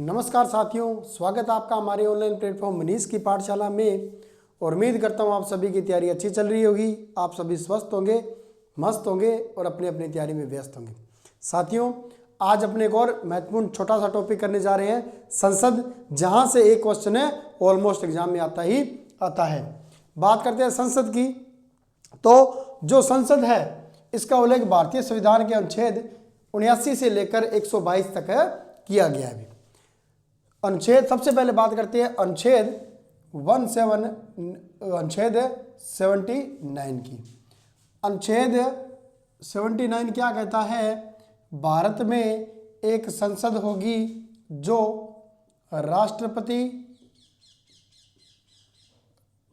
नमस्कार साथियों, स्वागत है आपका हमारे ऑनलाइन प्लेटफॉर्म मनीष की पाठशाला में। और उम्मीद करता हूँ आप सभी की तैयारी अच्छी चल रही होगी, आप सभी स्वस्थ होंगे, मस्त होंगे और अपनी अपनी तैयारी में व्यस्त होंगे। साथियों, आज अपने एक और महत्वपूर्ण छोटा सा टॉपिक करने जा रहे हैं, संसद, जहाँ से एक क्वेश्चन है ऑलमोस्ट एग्जाम में आता है। बात करते हैं संसद की। तो जो संसद है इसका उल्लेख भारतीय संविधान के अनुच्छेद 79 से लेकर 122 तक किया गया है। अनुच्छेद, सबसे पहले बात करते हैं अनुच्छेद 79 की। अनुच्छेद 79 क्या कहता है? भारत में एक संसद होगी जो राष्ट्रपति,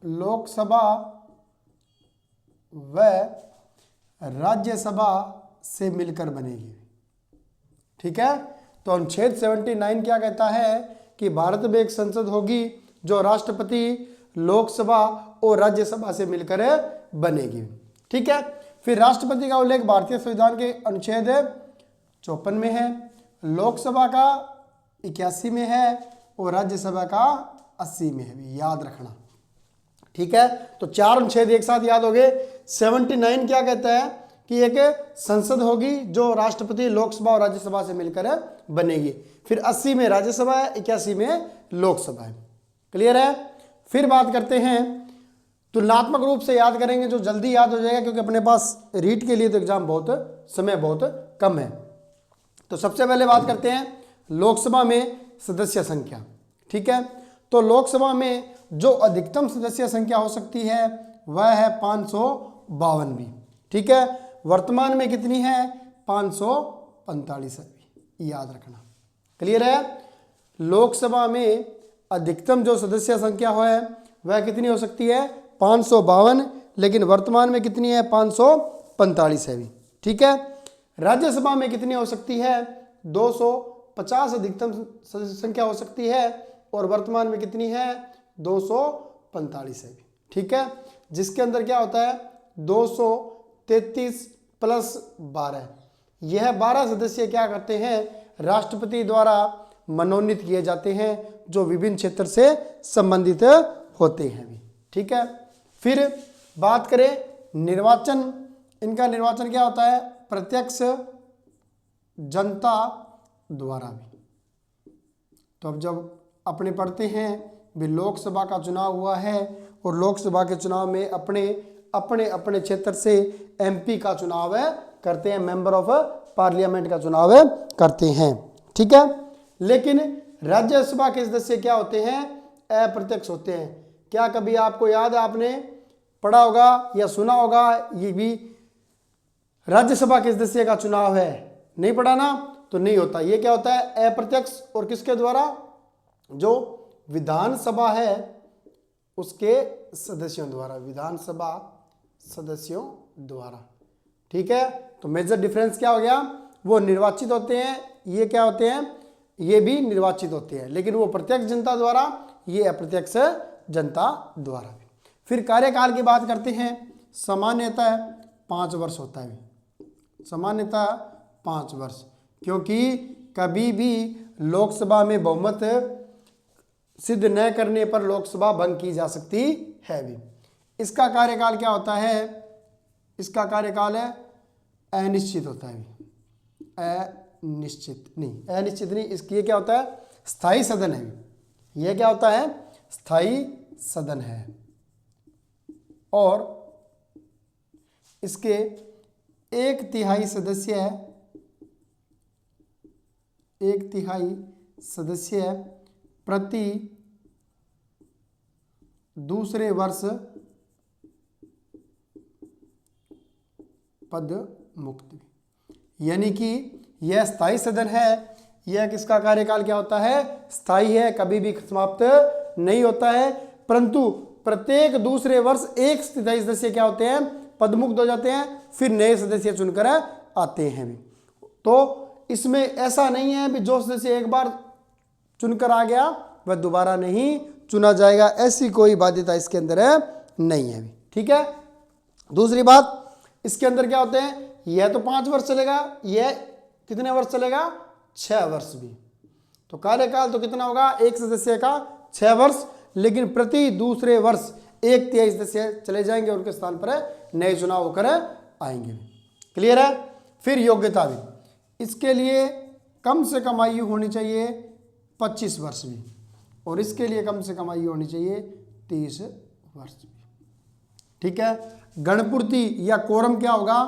लोकसभा व राज्यसभा से मिलकर बनेगी। ठीक है, तो अनुच्छेद 79 क्या कहता है कि भारत में एक संसद होगी जो राष्ट्रपति, लोकसभा और राज्यसभा से मिलकर बनेगी। ठीक है, फिर राष्ट्रपति का उल्लेख भारतीय संविधान के अनुच्छेद 54 में है, लोकसभा का 81 में है और राज्यसभा का 80 में है, याद रखना। ठीक है, तो चार अनुच्छेद एक साथ याद हो गए। 79 क्या कहता है कि एक संसद होगी जो राष्ट्रपति, लोकसभा और राज्यसभा से मिलकर बनेगी। फिर 80 में राज्यसभा है, 81 में लोकसभा है। क्लियर है? फिर बात करते हैं, तुलनात्मक रूप से याद करेंगे जो जल्दी याद हो जाएगा, क्योंकि अपने पास रीड के लिए तो एग्जाम समय बहुत कम है। तो सबसे पहले बात करते हैं लोकसभा में सदस्य संख्या। ठीक है, तो लोकसभा में जो अधिकतम सदस्य संख्या हो सकती है वह है 552। ठीक है, वर्तमान में कितनी है? 545 है, याद रखना। क्लियर है? लोकसभा में अधिकतम जो सदस्य संख्या है वह कितनी हो सकती है? 552, लेकिन वर्तमान में कितनी है? 545 है भी। ठीक है, राज्यसभा में कितनी हो सकती है? 250 अधिकतम सदस्य संख्या हो सकती है और वर्तमान में कितनी है? 245 है भी। ठीक है, जिसके अंदर क्या होता है? 233 प्लस 12, यह 12 सदस्य क्या करते हैं? राष्ट्रपति द्वारा मनोनीत किए जाते हैं, जो विभिन्न क्षेत्र से संबंधित होते हैं भी। ठीक है, फिर बात करें निर्वाचन, इनका निर्वाचन क्या होता है? प्रत्यक्ष जनता द्वारा भी। तो अब जब अपने पढ़ते हैं भी लोकसभा का चुनाव हुआ है और लोकसभा के चुनाव में अपने अपने क्षेत्र से एमपी का चुनाव करते हैं, मेंबर ऑफ पार्लियामेंट का चुनाव करते हैं। ठीक है, लेकिन राज्यसभा के सदस्य क्या होते हैं? अप्रत्यक्ष होते हैं। क्या कभी आपको याद है, आपने पढ़ा होगा या सुना होगा, ये भी राज्यसभा के सदस्य का चुनाव है? नहीं पढ़ा ना, तो नहीं होता। ये क्या होता है? अप्रत्यक्ष। और किसके द्वारा? जो विधानसभा है उसके सदस्यों द्वारा, विधानसभा सदस्यों द्वारा। ठीक है, तो मेजर डिफरेंस क्या हो गया? वो निर्वाचित होते हैं, ये क्या होते हैं? ये भी निर्वाचित होते हैं, लेकिन वो प्रत्यक्ष जनता द्वारा, ये अप्रत्यक्ष जनता द्वारा। फिर कार्यकाल की बात करते हैं। सामान्यतः 5 वर्ष होता है, सामान्यतः 5 वर्ष, क्योंकि कभी भी लोकसभा में बहुमत सिद्ध न करने पर लोकसभा भंग की जा सकती है भी। इसका कार्यकाल क्या होता है? इसका कार्यकाल है अनिश्चित होता है। अनिश्चित नहीं, इसकी ये क्या होता है? स्थायी सदन है। यह क्या होता है? स्थायी सदन है। और इसके 1/3 सदस्य प्रति दूसरे वर्ष पद मुक्त, यानी कि यह स्थायी सदन है। यह किसका कार्यकाल क्या होता है? स्थायी है, कभी भी समाप्त नहीं होता है, परंतु प्रत्येक दूसरे वर्ष एक स्थायी सदस्य क्या होते हैं? पदमुक्त हो जाते हैं, फिर नए सदस्य चुनकर आते हैं भी। तो इसमें ऐसा नहीं है कि जो सदस्य एक बार चुनकर आ गया वह दोबारा नहीं चुना जाएगा, ऐसी कोई बाध्यता इसके अंदर नहीं है भी। ठीक है, दूसरी बात, इसके अंदर क्या होते हैं? यह तो 5 वर्ष चलेगा, यह कितने वर्ष चलेगा? 6 वर्ष भी। तो कार्यकाल तो कितना होगा, एक सदस्य का 6 वर्ष, लेकिन प्रति दूसरे वर्ष 1/3 सदस्य चले जाएंगे, उनके स्थान पर नए चुनाव होकर आएंगे। क्लियर है। फिर योग्यता भी, इसके लिए कम से कम आयु होनी चाहिए 25 वर्ष भी, और इसके लिए कम से कम आयु होनी चाहिए 30 वर्ष भी। ठीक है। गणपूर्ति या कोरम क्या होगा,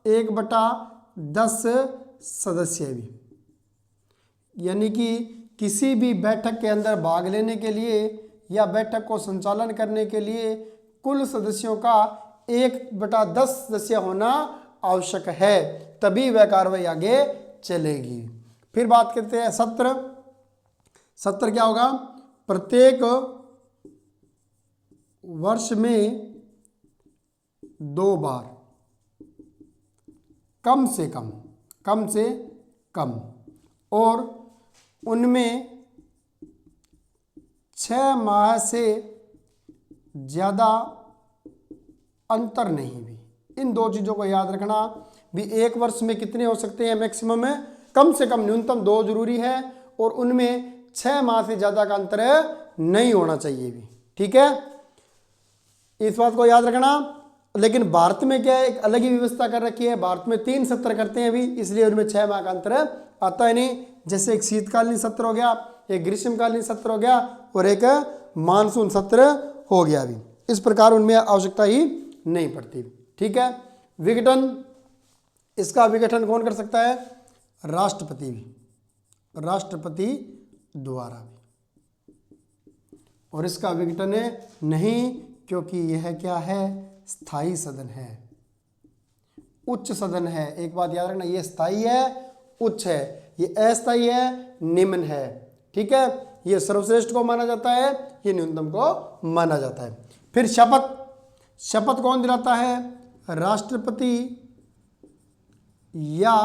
1/10 सदस्य भी, यानी कि किसी भी बैठक के अंदर भाग लेने के लिए या बैठक को संचालन करने के लिए कुल सदस्यों का 1/10 सदस्य होना आवश्यक है, तभी वह कार्रवाई आगे चलेगी। फिर बात करते हैं सत्र। सत्र क्या होगा, प्रत्येक वर्ष में 2 बार कम से कम और उनमें 6 माह से ज़्यादा अंतर नहीं भी। इन 2 चीज़ों को याद रखना भी, एक वर्ष में कितने हो सकते हैं मैक्सिमम में, कम से कम न्यूनतम 2 जरूरी है, और उनमें 6 माह से ज़्यादा का अंतर नहीं होना चाहिए भी। ठीक है, इस बात को याद रखना। लेकिन भारत में क्या है, एक अलग ही व्यवस्था कर रखी है। भारत में 3 सत्र करते हैं अभी, इसलिए उनमें 6 माह का अंतर आता है नहीं। जैसे एक शीतकालीन सत्र हो गया, एक ग्रीष्मकालीन सत्र हो गया, और एक मानसून सत्र हो गया अभी। इस प्रकार उनमें आवश्यकता ही नहीं पड़ती। ठीक है। विघटन, इसका विघटन कौन कर सकता है, राष्ट्रपति भी, राष्ट्रपति द्वारा भी। और इसका विघटन नहीं, क्योंकि यह क्या है, स्थायी सदन है, उच्च सदन है। एक बात याद रखना, ये स्थायी है, उच्च है, ये अस्थायी है, निम्न है। ठीक है, ये सर्वश्रेष्ठ को माना जाता है, ये न्यूनतम को माना जाता है। फिर शपथ, शपथ कौन दिलाता है, राष्ट्रपति या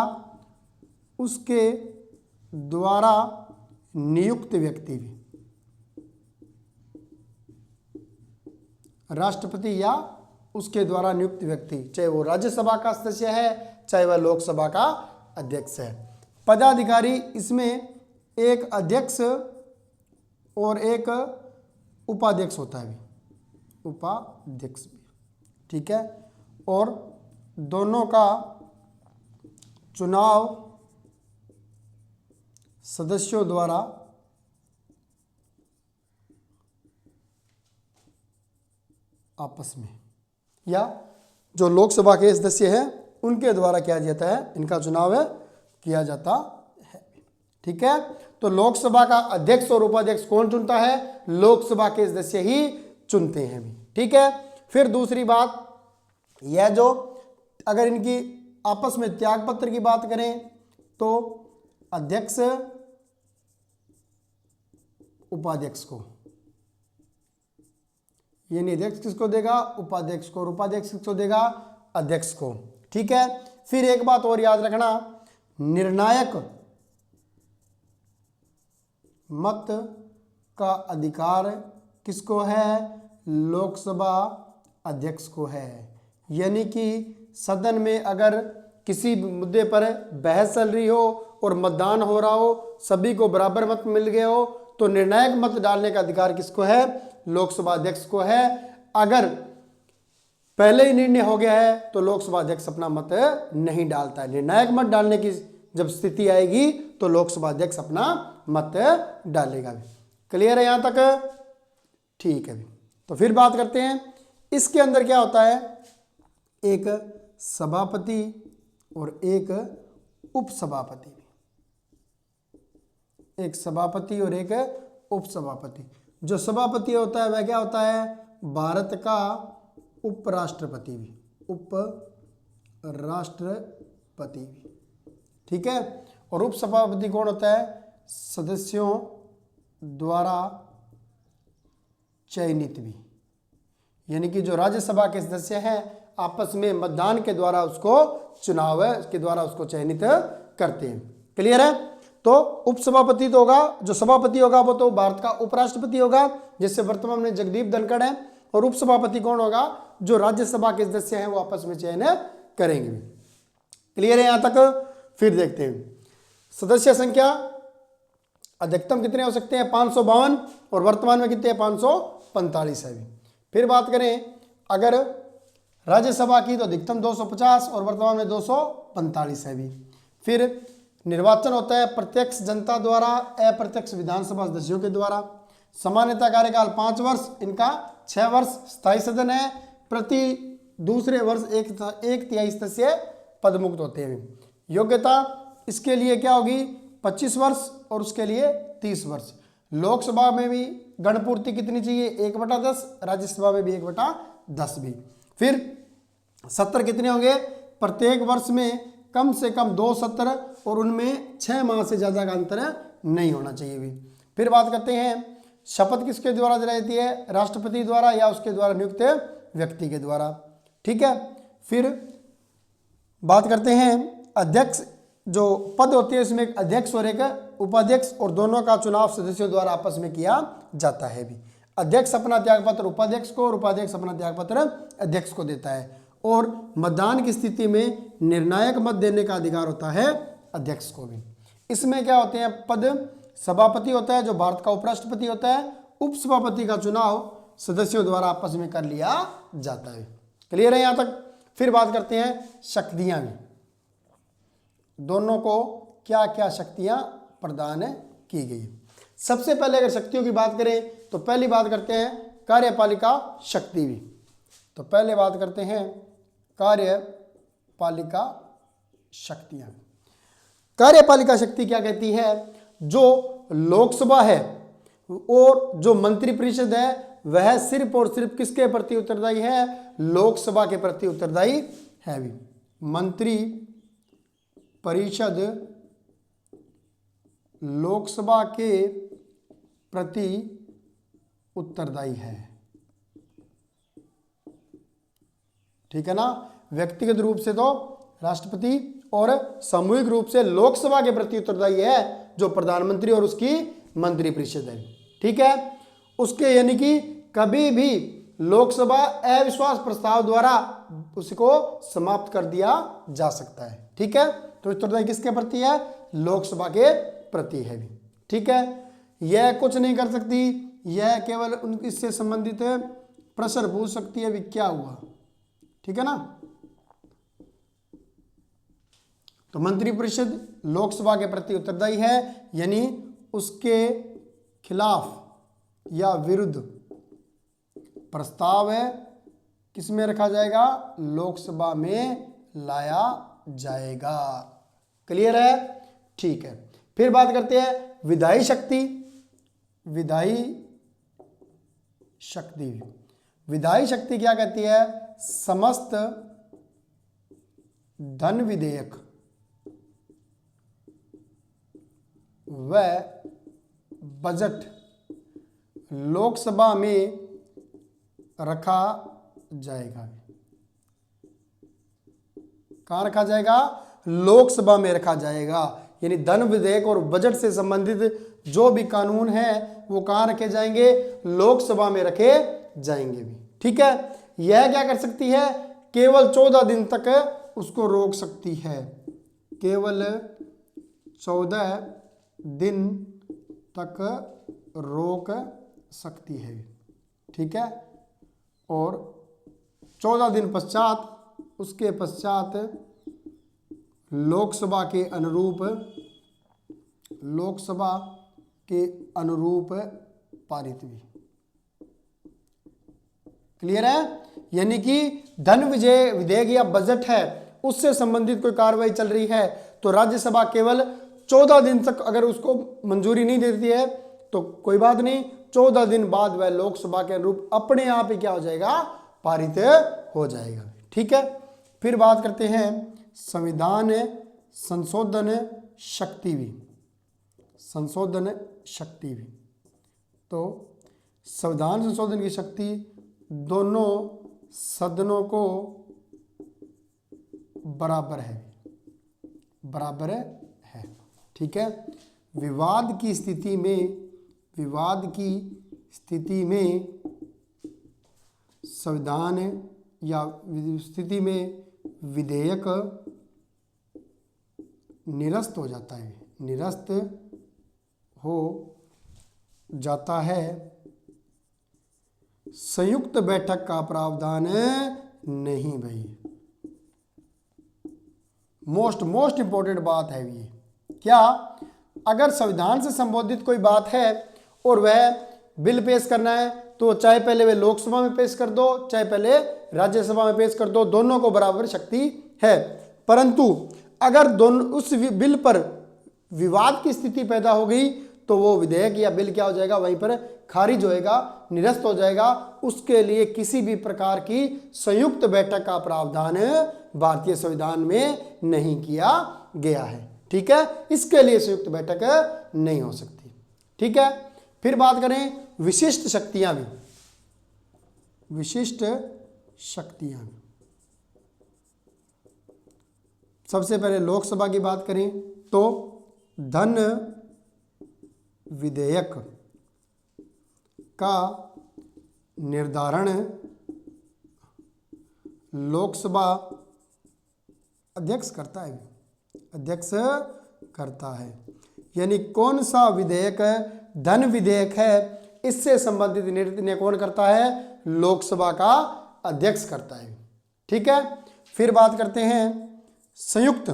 उसके द्वारा नियुक्त व्यक्ति भी, राष्ट्रपति या उसके द्वारा नियुक्त व्यक्ति, चाहे वो राज्यसभा का सदस्य है, चाहे वह लोकसभा का अध्यक्ष है। पदाधिकारी, इसमें एक अध्यक्ष और एक उपाध्यक्ष होता है भी, उपाध्यक्ष भी। ठीक है, और दोनों का चुनाव सदस्यों द्वारा आपस में, या जो लोकसभा के सदस्य हैं उनके द्वारा किया जाता है, इनका चुनाव किया जाता है। ठीक है, तो लोकसभा का अध्यक्ष और उपाध्यक्ष कौन चुनता है, लोकसभा के सदस्य ही चुनते हैं भी। ठीक है। फिर दूसरी बात, यह जो अगर इनकी आपस में त्याग पत्र की बात करें तो अध्यक्ष उपाध्यक्ष को, यानी अध्यक्ष किसको देगा, उपाध्यक्ष को, और उपाध्यक्ष किसको देगा, अध्यक्ष को। ठीक है। फिर एक बात और याद रखना, निर्णायक मत का अधिकार किसको है, लोकसभा अध्यक्ष को है। यानी कि सदन में अगर किसी मुद्दे पर बहस चल रही हो और मतदान हो रहा हो, सभी को बराबर मत मिल गए हो, तो निर्णायक मत डालने का अधिकार किसको है, लोकसभा अध्यक्ष को है। अगर पहले ही निर्णय हो गया है तो लोकसभा अध्यक्ष अपना मत नहीं डालता है। निर्णायक मत डालने की जब स्थिति आएगी तो लोकसभा अध्यक्ष अपना मत डालेगा। क्लियर है यहां तक? ठीक है। तो फिर बात करते हैं, इसके अंदर क्या होता है, एक सभापति और एक उपसभापति, एक सभापति और एक उपसभापति। जो सभापति होता है वह क्या होता है, भारत का उपराष्ट्रपति भी, उपराष्ट्रपति भी। ठीक है। और उपसभापति कौन होता है, सदस्यों द्वारा चयनित भी, यानी कि जो राज्यसभा के सदस्य हैं आपस में मतदान के द्वारा उसको चुनाव के द्वारा उसको चयनित करते हैं। क्लियर है? तो उपसभापति तो होगा, जो सभापति होगा वो तो भारत का उपराष्ट्रपति होगा, जिससे वर्तमान में जगदीप धनखड़ है। और उपसभापति कौन होगा, जो राज्यसभा के सदस्य हैं वो आपस में चयन करेंगे। क्लियर है यहां तक? फिर देखते हैं सदस्य संख्या अधिकतम कितने हो सकते हैं 552 और वर्तमान में कितने 545 है। फिर बात करें अगर राज्यसभा की तो अधिकतम 250 और वर्तमान में 245 है। फिर निर्वाचन होता है प्रत्यक्ष जनता द्वारा, अप्रत्यक्ष विधानसभा सदस्यों के द्वारा। सामान्यतः कार्यकाल 5 वर्ष, इनका 6 वर्ष। स्थायी सदन है, प्रति दूसरे वर्ष एक तिहाई सदस्य पदमुक्त होते हैं। योग्यता इसके लिए क्या होगी 25 वर्ष और उसके लिए 30 वर्ष। लोकसभा में भी गणपूर्ति कितनी चाहिए 1/10, राज्यसभा में भी 1/10 भी। फिर सत्र कितने होंगे प्रत्येक वर्ष में कम से कम 2 सत्र और उनमें 6 माह से ज़्यादा का अंतर नहीं होना चाहिए भी। फिर बात करते हैं शपथ किसके द्वारा दिलाई जाती है, राष्ट्रपति द्वारा या उसके द्वारा नियुक्त व्यक्ति के द्वारा। ठीक है। फिर बात करते हैं अध्यक्ष जो पद होती है इसमें एक अध्यक्ष और एक उपाध्यक्ष और दोनों का चुनाव सदस्यों द्वारा आपस में किया जाता है भी। अध्यक्ष अपना त्यागपत्र उपाध्यक्ष को और उपाध्यक्ष अपना त्यागपत्र अध्यक्ष को देता है और मतदान की स्थिति में निर्णायक मत देने का अधिकार होता है अध्यक्ष को भी। इसमें क्या होते हैं पद सभापति होता है जो भारत का उपराष्ट्रपति होता है, उपसभापति का चुनाव सदस्यों द्वारा आपस में कर लिया जाता है। क्लियर है यहाँ तक। फिर बात करते हैं शक्तियां भी, दोनों को क्या क्या शक्तियां प्रदान की गई। सबसे पहले अगर शक्तियों की बात करें तो पहली बात करते हैं कार्यपालिका शक्ति भी। तो पहले बात करते हैं कार्यपालिका शक्तियां। कार्यपालिका शक्ति क्या कहती है, जो लोकसभा है और जो मंत्रिपरिषद है वह सिर्फ और सिर्फ किसके प्रति उत्तरदायी है, लोकसभा के प्रति उत्तरदायी है भी। मंत्री परिषद लोकसभा के प्रति उत्तरदायी है। ठीक है ना। व्यक्तिगत रूप से तो राष्ट्रपति और सामूहिक रूप से लोकसभा के प्रति उत्तरदायी है जो प्रधानमंत्री और उसकी मंत्रिपरिषद है। ठीक है। उसके यानी कि कभी भी लोकसभा अविश्वास प्रस्ताव द्वारा उसको समाप्त कर दिया जा सकता है। ठीक है। तो उत्तरदायी किसके प्रति है, लोकसभा के प्रति है भी। ठीक है। यह कुछ नहीं कर सकती, यह केवल इससे संबंधित प्रश्न पूछ सकती है भी क्या हुआ। ठीक है ना। तो मंत्रिपरिषद लोकसभा के प्रति उत्तरदायी है, यानी उसके खिलाफ या विरुद्ध प्रस्ताव है किसमें रखा जाएगा, लोकसभा में लाया जाएगा। क्लियर है। ठीक है। फिर बात करते हैं विधायी शक्ति। विधायी शक्ति, विधायी शक्ति क्या कहती है, समस्त धन विधेयक व बजट लोकसभा में रखा जाएगा। कहाँ रखा जाएगा, लोकसभा में रखा जाएगा। यानी धन विधेयक और बजट से संबंधित जो भी कानून है वो कहाँ रखे जाएंगे, लोकसभा में रखे जाएंगे भी। ठीक है। यह क्या कर सकती है, केवल 14 दिन तक उसको रोक सकती है, केवल 14 दिन तक रोक सकती है। ठीक है। और 14 दिन पश्चात, उसके पश्चात लोकसभा के अनुरूप पारित भी। क्लियर है। यानी कि धन विधेयक या बजट है उससे संबंधित कोई कार्रवाई चल रही है तो राज्यसभा केवल 14 दिन तक अगर उसको मंजूरी नहीं देती है तो कोई बात नहीं, 14 दिन बाद वह लोकसभा के अनुरूप अपने आप ही क्या हो जाएगा, पारित हो जाएगा। ठीक है। फिर बात करते हैं संविधान संशोधन शक्ति भी। संशोधन शक्ति भी, तो संविधान संशोधन की शक्ति दोनों सदनों को बराबर है, बराबर है। ठीक है। विवाद की स्थिति में संविधान या स्थिति में विधेयक निरस्त हो जाता है, निरस्त हो जाता है, संयुक्त बैठक का प्रावधान नहीं भाई। मोस्ट इंपॉर्टेंट बात है ये। क्या? अगर संविधान से संबोधित कोई बात है और वह बिल पेश करना है तो चाहे पहले वे लोकसभा में पेश कर दो, चाहे पहले राज्यसभा में पेश कर दो, दोनों को बराबर शक्ति है। परंतु अगर दोनों उस बिल पर विवाद की स्थिति पैदा हो गई तो वो विधेयक या बिल क्या हो जाएगा, वहीं पर खारिज होएगा, निरस्त हो जाएगा। उसके लिए किसी भी प्रकार की संयुक्त बैठक का प्रावधान भारतीय संविधान में नहीं किया गया है। ठीक है, इसके लिए संयुक्त बैठक नहीं हो सकती। ठीक है, फिर बात करें विशिष्ट शक्तियां भी। विशिष्ट शक्तियां, सबसे पहले लोकसभा की बात करें तो धन विधेयक का निर्धारण लोकसभा अध्यक्ष करता है, अध्यक्ष करता है। यानी कौन सा विधेयक धन विधेयक है, इससे संबंधित निर्णय कौन करता है? लोकसभा का अध्यक्ष करता है। ठीक है, फिर बात करते हैं संयुक्त।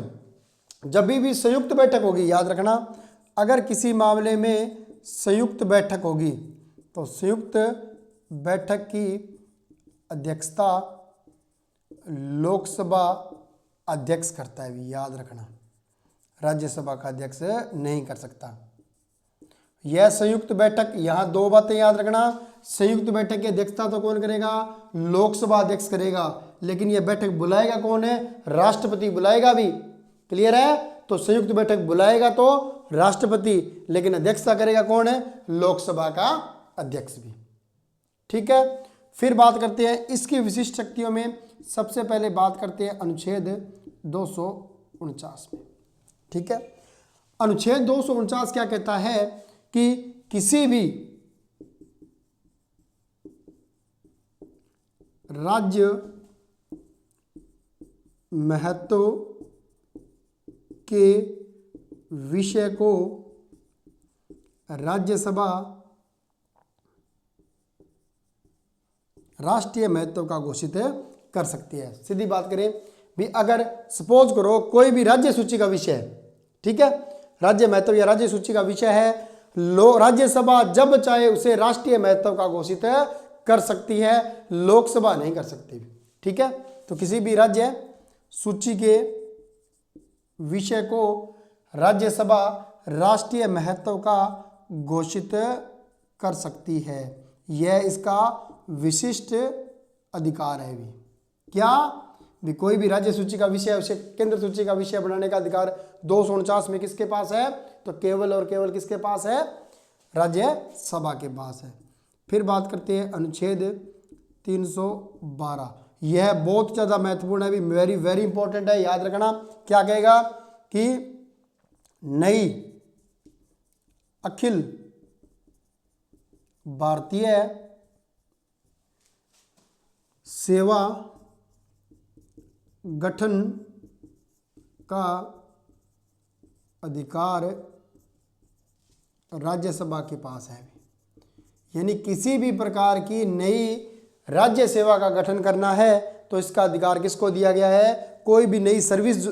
जब भी संयुक्त बैठक होगी, याद रखना, अगर किसी मामले में संयुक्त बैठक होगी तो संयुक्त बैठक की अध्यक्षता लोकसभा अध्यक्ष करता है। याद रखना, राज्यसभा का अध्यक्ष नहीं कर सकता। यह संयुक्त बैठक, यहां दो बातें याद रखना, संयुक्त बैठक की अध्यक्षता तो कौन करेगा? लोकसभा अध्यक्ष करेगा, लेकिन यह बैठक बुलाएगा कौन है? राष्ट्रपति बुलाएगा भी। क्लियर है? तो संयुक्त बैठक बुलाएगा तो राष्ट्रपति, लेकिन अध्यक्षता करेगा कौन है? लोकसभा का अध्यक्ष भी। ठीक है, फिर बात करते हैं इसकी विशिष्ट शक्तियों में। सबसे पहले बात करते हैं अनुच्छेद 249 में। ठीक है, अनुच्छेद 249 क्या कहता है कि किसी भी राज्य महत्व के विषय को राज्यसभा राष्ट्रीय महत्व का घोषित कर सकती है। सीधी बात करें भी, अगर सपोज करो कोई भी राज्य सूची का विषय है, ठीक है, राज्य महत्व या राज्य सूची का विषय है, राज्यसभा जब चाहे उसे राष्ट्रीय महत्व का घोषित कर सकती है, लोकसभा नहीं कर सकती। ठीक है, तो किसी भी राज्य सूची के विषय को राज्यसभा राष्ट्रीय महत्व का घोषित कर सकती है। यह इसका विशिष्ट अधिकार है भी। क्या भी? कोई भी राज्य सूची का विषय उसे केंद्र सूची का विषय बनाने का अधिकार 249 में किसके पास है? तो केवल और केवल किसके पास है? राज्यसभा के पास है। फिर बात करते हैं अनुच्छेद 312। यह बहुत ज़्यादा महत्वपूर्ण है भी, वेरी वेरी इंपॉर्टेंट है, याद रखना। क्या कहेगा कि नई अखिल भारतीय सेवा गठन का अधिकार राज्यसभा के पास है। यानी किसी भी प्रकार की नई राज्य सेवा का गठन करना है तो इसका अधिकार किसको दिया गया है? कोई भी नई सर्विस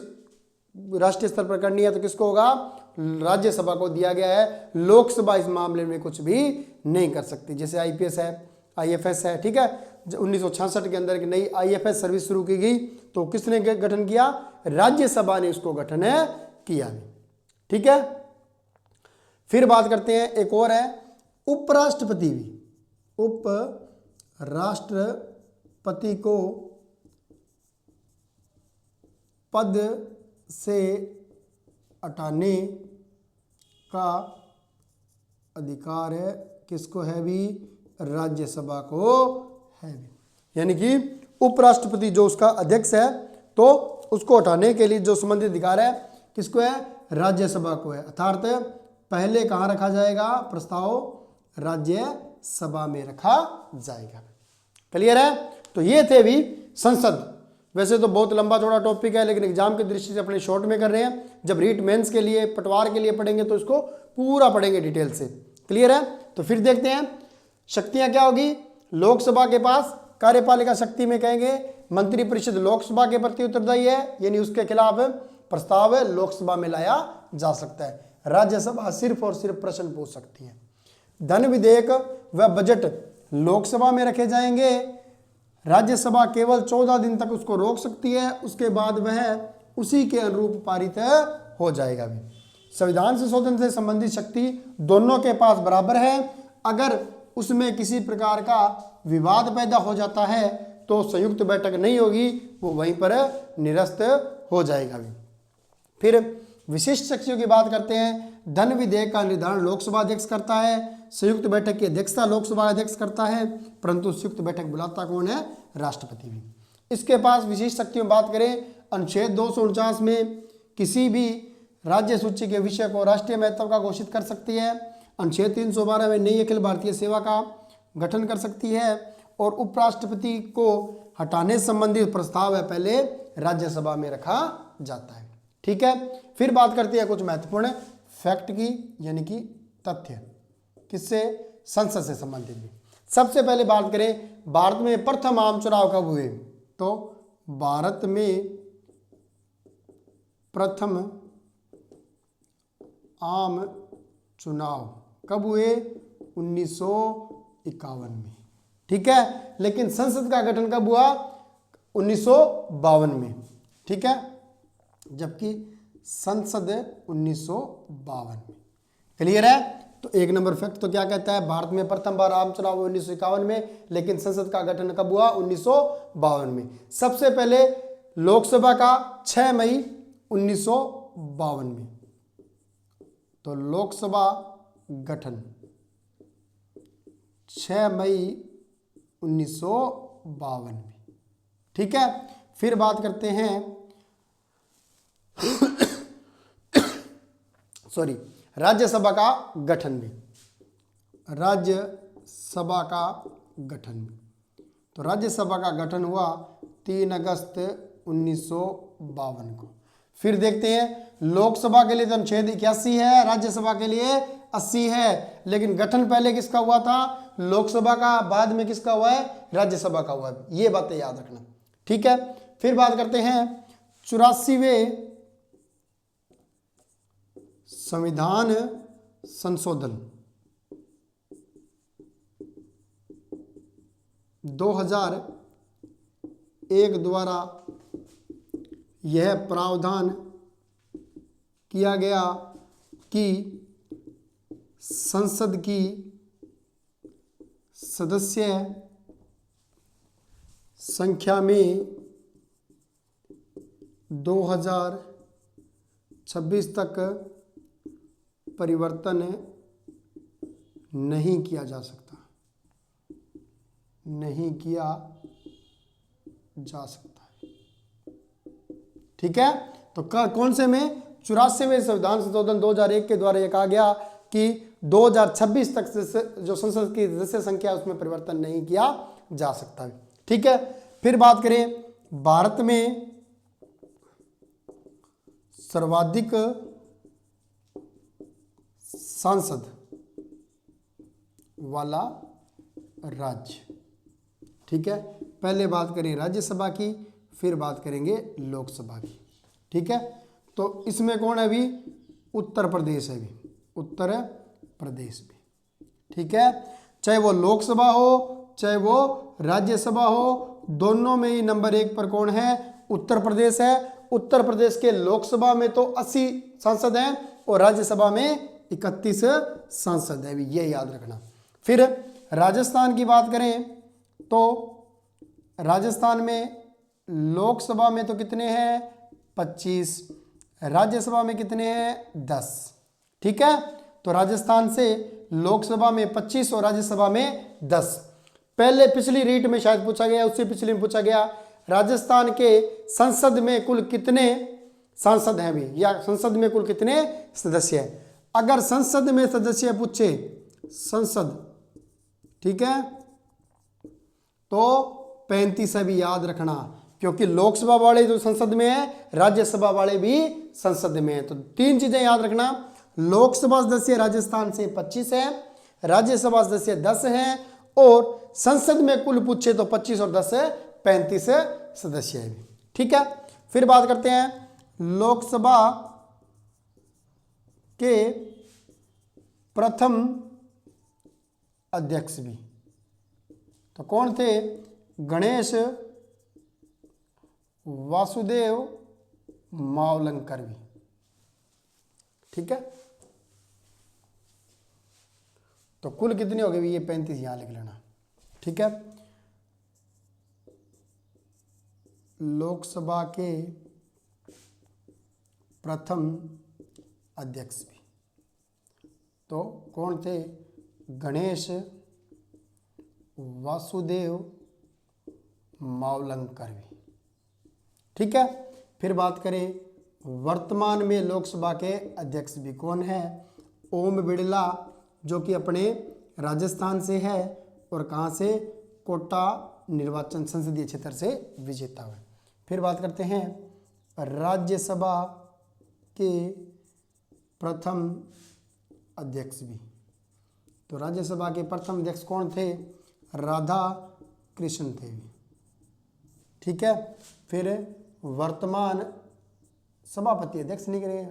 राष्ट्रीय स्तर पर करनी है तो किसको होगा? राज्यसभा को दिया गया है। लोकसभा इस मामले में कुछ भी नहीं कर सकती। जैसे आईपीएस है, आईएफएस है, ठीक है, 1966 के अंदर की नई आईएफएस सर्विस शुरू की गई तो किसने गठन किया? राज्यसभा ने उसको गठन किया। ठीक है, फिर बात करते हैं एक और है उपराष्ट्रपति भी। उपराष्ट्रपति को पद से हटाने का अधिकार है किसको है भी? राज्यसभा को है भी। यानी कि उपराष्ट्रपति जो उसका अध्यक्ष है तो उसको हटाने के लिए जो संबंधित अधिकार है किसको है? राज्यसभा को है। अर्थात पहले कहाँ रखा जाएगा? प्रस्ताव राज्यसभा में रखा जाएगा। क्लियर है? तो ये थे भी संसद। वैसे तो बहुत लंबा चौड़ा टॉपिक है, लेकिन एग्जाम की दृष्टि से अपने शॉर्ट में कर रहे हैं। जब रीट मेंस के लिए, पटवार के लिए पढ़ेंगे तो इसको पूरा पढ़ेंगे डिटेल से। क्लियर है? तो फिर देखते हैं शक्तियां क्या होगी। लोकसभा के पास कार्यपालिका शक्ति में कहेंगे मंत्रिपरिषद लोकसभा के प्रति उत्तरदायी है, यानी उसके खिलाफ प्रस्ताव लोकसभा में लाया जा सकता है। राज्यसभा सिर्फ और सिर्फ प्रश्न पूछ सकती है। धन विधेयक व बजट लोकसभा में रखे जाएंगे, राज्यसभा केवल 14 दिन तक उसको रोक सकती है, उसके बाद वह उसी के अनुरूप पारित हो जाएगा। भी संविधान संशोधन से संबंधित शक्ति दोनों के पास बराबर है। अगर उसमें किसी प्रकार का विवाद पैदा हो जाता है तो संयुक्त बैठक नहीं होगी, वो वहीं पर निरस्त हो जाएगा। भी फिर विशिष्ट शक्तियों की बात करते हैं। धन विधेयक का निर्धारण लोकसभा अध्यक्ष करता है, संयुक्त बैठक की अध्यक्षता लोकसभा अध्यक्ष करता है, परंतु संयुक्त बैठक बुलाता कौन है? राष्ट्रपति। भी इसके पास विशिष्ट शक्तियों बात करें, अनुच्छेद 249 में किसी भी राज्य सूची के विषय को राष्ट्रीय महत्व का घोषित कर सकती है। अनुच्छेद 312 में नई अखिल भारतीय सेवा का गठन कर सकती है, और उपराष्ट्रपति को हटाने संबंधित प्रस्ताव है पहले राज्यसभा में रखा जाता है। ठीक है, फिर बात करते हैं कुछ महत्वपूर्ण फैक्ट की, यानी कि तथ्य। किससे? संसद से संबंधित भी। सबसे पहले बात करें भारत में प्रथम आम चुनाव कब हुए, तो भारत में प्रथम आम चुनाव कब हुए? 1951 में। ठीक है, लेकिन संसद का गठन कब हुआ? 1952 में। ठीक है, जबकि संसद 1952 में। क्लियर है? तो एक नंबर फैक्ट तो क्या कहता है? भारत में प्रथम बार आम चुनाव 1951 में, लेकिन संसद का गठन कब हुआ? 1952 में। सबसे पहले लोकसभा का 6 मई 1952 में। तो लोकसभा गठन 6 मई 1952 में। ठीक है, फिर बात करते हैं सॉरी राज्यसभा का गठन भी। राज्यसभा का गठन भी, तो राज्यसभा का गठन हुआ 3 अगस्त 1952 को। फिर देखते हैं लोकसभा के लिए तो अनुच्छेद 81 है, राज्यसभा के लिए 80 है, लेकिन गठन पहले किसका हुआ था? लोकसभा का, बाद में किसका हुआ है? राज्यसभा का हुआ है। ये बातें याद रखना। ठीक है, फिर बात करते हैं 84वें संविधान संशोधन 2001 द्वारा यह प्रावधान किया गया कि संसद की सदस्य संख्या में 2026 तक परिवर्तन नहीं किया जा सकता, नहीं किया जा सकता है। ठीक है, तो कौन से में? 84वें संविधान संशोधन 2001 के द्वारा यह कहा गया कि 2026 तक जो संसद की सदस्य संख्या उसमें परिवर्तन नहीं किया जा सकता। ठीक है, फिर बात करें भारत में सर्वाधिक सांसद वाला राज्य। ठीक है, पहले बात करें राज्यसभा की, फिर बात करेंगे लोकसभा की। ठीक है, तो इसमें कौन है? अभी उत्तर प्रदेश है। भी उत्तर प्रदेश भी। ठीक है, चाहे वो लोकसभा हो चाहे वो राज्यसभा हो, दोनों में ही नंबर 1 पर कौन है? उत्तर प्रदेश है। उत्तर प्रदेश के लोकसभा में तो 80 सांसद हैं और राज्यसभा में 31 सांसद है। भी ये याद रखना। फिर राजस्थान की बात करें तो राजस्थान में लोकसभा में तो कितने हैं? 25, राज्यसभा में कितने हैं? 10। ठीक है, तो राजस्थान से लोकसभा में 25 और राज्यसभा में 10। पहले पिछली रीट में शायद पूछा गया, उससे पिछली में पूछा गया राजस्थान के संसद में कुल कितने सांसद हैं भी, या संसद में कुल कितने सदस्य हैं। अगर संसद में सदस्य पूछे, संसद, ठीक है, तो 35 है भी याद रखना, क्योंकि लोकसभा वाले जो संसद में है, राज्यसभा वाले भी संसद में है। तो 3 चीजें याद रखना, लोकसभा सदस्य राजस्थान से 25 है, राज्यसभा सदस्य 10 है, और संसद में कुल पूछे तो 25 और 10 35 सदस्य है। ठीक है, फिर बात करते हैं लोकसभा के प्रथम अध्यक्ष भी। तो कौन थे? गणेश वासुदेव मावलंकर भी। ठीक है, तो कुल कितनी हो गई? ये 35 यहां लिख लेना। ठीक है, लोकसभा के प्रथम अध्यक्ष भी तो कौन थे? गणेश वासुदेव मावलंकर भी। ठीक है, फिर बात करें वर्तमान में लोकसभा के अध्यक्ष भी कौन है? ओम बिड़ला, जो कि अपने राजस्थान से है और कहाँ से? कोटा निर्वाचन संसदीय क्षेत्र से विजेता हुए। फिर बात करते हैं राज्यसभा के प्रथम अध्यक्ष भी। तो राज्यसभा के प्रथम अध्यक्ष कौन थे? राधा कृष्ण थे भी। ठीक है, फिर वर्तमान सभापति, अध्यक्ष नहीं करेंगे,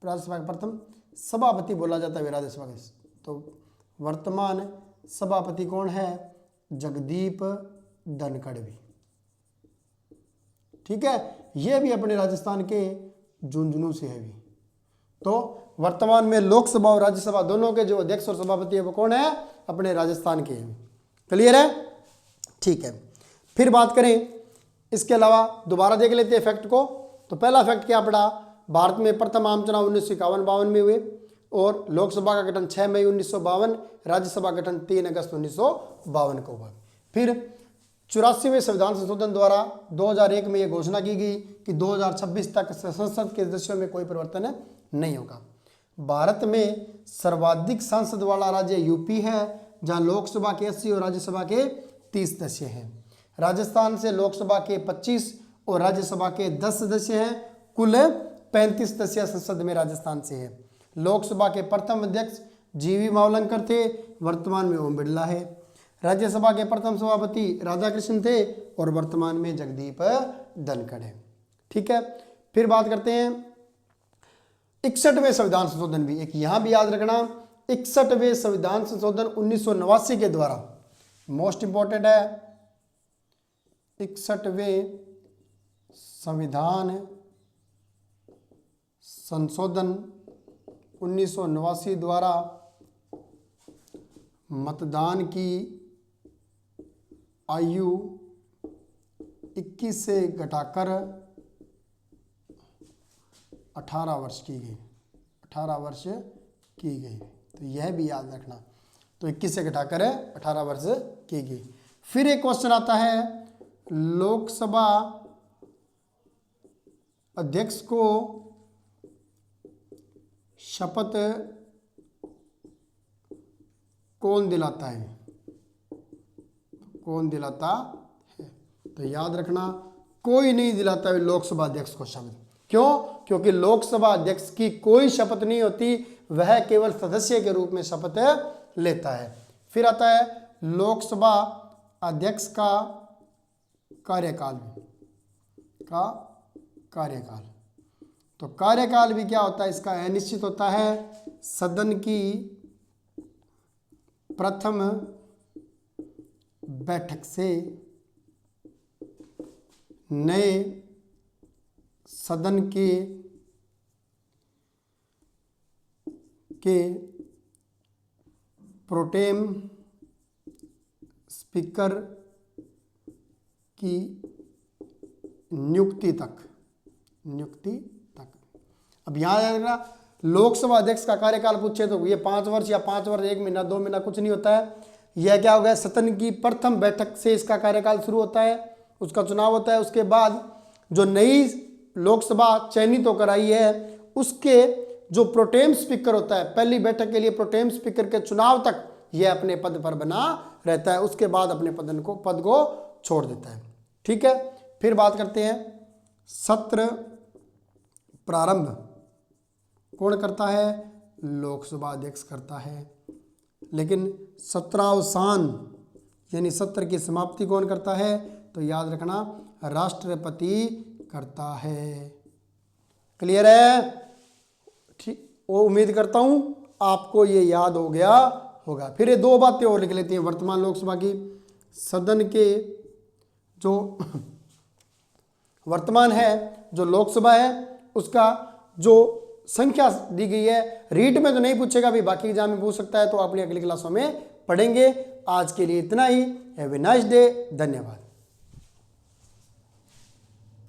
राज्यसभा के प्रथम सभापति बोला जाता है राज्यसभा के। तो वर्तमान सभापति कौन है? जगदीप धनखड़ भी। ठीक है, ये भी अपने राजस्थान के झुंझुनू से है भी। तो वर्तमान में लोकसभा और राज्यसभा दोनों के जो अध्यक्ष और सभापति है वो कौन है? अपने राजस्थान के हैं। क्लियर है? ठीक है, फिर बात करें इसके अलावा दोबारा देख लेते हैं फैक्ट को। तो पहला फैक्ट क्या पड़ा? भारत में प्रथम आम चुनाव 1951-52 में हुए और लोकसभा का गठन 6 मई 1952, राज्यसभा गठन 3 अगस्त 1952 को हुआ। फिर 84वें संविधान संशोधन द्वारा 2001 में यह घोषणा की गई कि 2026 तक संसद के सदस्यों में कोई परिवर्तन नहीं होगा। भारत में सर्वाधिक सांसद वाला राज्य यूपी है, जहां लोकसभा के 80 और राज्यसभा के 30 सदस्य हैं। राजस्थान से लोकसभा के 25 और राज्यसभा के 10 सदस्य हैं। कुल 35 सदस्य संसद में राजस्थान से है। लोकसभा के प्रथम अध्यक्ष जीवी मावलंकर थे, वर्तमान में ओम बिड़ला है। राज्यसभा के प्रथम सभापति राधा कृष्ण थे और वर्तमान में जगदीप धनखड़ है। ठीक है, फिर बात करते हैं 61वें संविधान संशोधन भी। एक यहां भी याद रखना, 61वें संविधान संशोधन 1989 के द्वारा, मोस्ट इंपॉर्टेंट है, 61वें संविधान संशोधन 1989 द्वारा मतदान की आयु 21 से घटाकर 18 वर्ष की गई। 18 वर्ष की गई, तो यह भी याद रखना। तो 21 से घटाकर 18 वर्ष की गई। फिर एक क्वेश्चन आता है, लोकसभा अध्यक्ष को शपथ कौन दिलाता है? कौन दिलाता है? तो याद रखना, कोई नहीं दिलाता है लोकसभा अध्यक्ष को शपथ। क्यों? क्योंकि लोकसभा अध्यक्ष की कोई शपथ नहीं होती, वह केवल सदस्य के रूप में शपथ लेता है। फिर आता है लोकसभा अध्यक्ष का कार्यकाल। तो कार्यकाल भी क्या होता है इसका? अनिश्चित होता है। सदन की प्रथम बैठक से नए सदन के प्रोटेम स्पीकर की नियुक्ति तक। अब यहाँ जाएगा, लोकसभा अध्यक्ष का कार्यकाल पूछे तो ये 5 वर्ष या 5 वर्ष 1 महीना 2 महीना कुछ नहीं होता है। यह क्या हो गया? सदन की प्रथम बैठक से इसका कार्यकाल शुरू होता है, उसका चुनाव होता है। उसके बाद जो नई लोकसभा चयनित होकर आई है उसके जो प्रोटेम स्पीकर होता है, पहली बैठक के लिए प्रोटेम स्पीकर के चुनाव तक यह अपने पद पर बना रहता है। उसके बाद अपने पद को छोड़ देता है। ठीक है, फिर बात करते हैं सत्र प्रारंभ कौन करता है? लोकसभा अध्यक्ष करता है। लेकिन सत्रावसान यानी सत्र की समाप्ति कौन करता है? तो याद रखना राष्ट्रपति करता है। क्लियर है? ठीक, वो उम्मीद करता हूं आपको ये याद हो गया होगा। फिर ये दो बातें और लिख लेती हैं वर्तमान लोकसभा की। सदन के जो वर्तमान है जो लोकसभा है उसका जो संख्या दी गई है, रीट में तो नहीं पूछेगा भी, बाकी एग्जाम में पूछ सकता है, तो अपनी अगली क्लासों में पढ़ेंगे। आज के लिए इतना ही। Have a nice day. धन्यवाद।